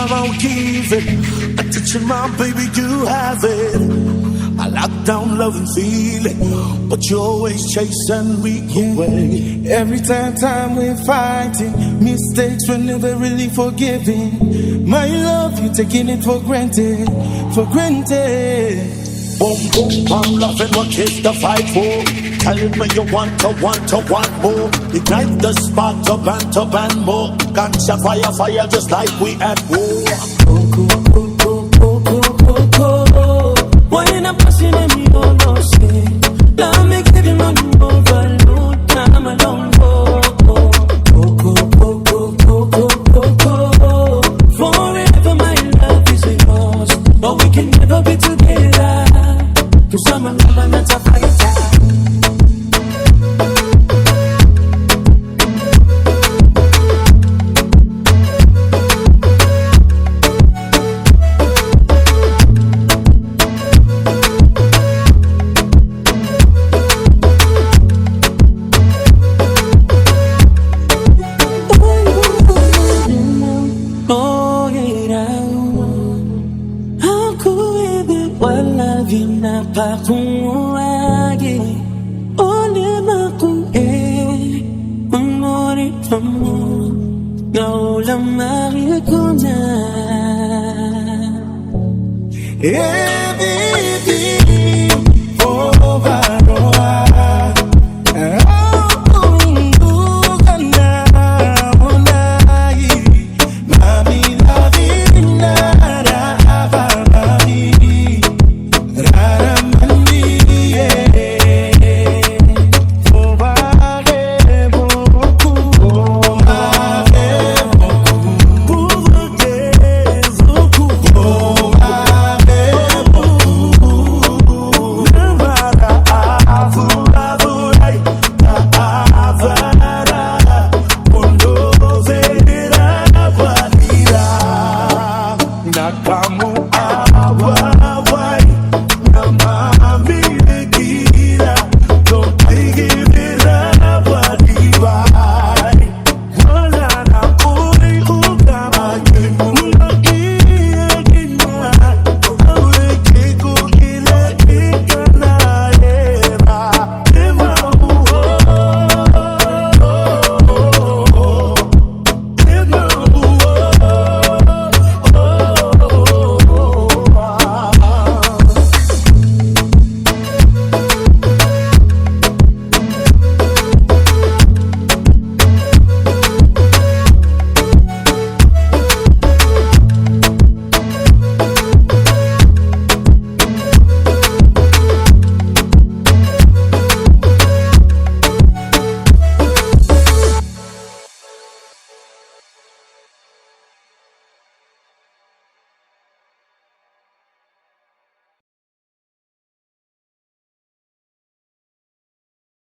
I won't give it. I'm teaching my baby you have it. I lock down love and feeling, but you're always chasing me away. Every time we're fighting, mistakes were never really forgiven. My love, you're taking it for granted, for granted. Boom, boom, I'm loving what is the fight for. Telling me you want more. Ignite the spark to ban more. Gotcha fire, just like we at war. When I'm passing and you don't know shit, love me give you money overload. I'm alone, forever my love is yours, but we can never be together. Cause I'm a lover, not a fighter. Yeah,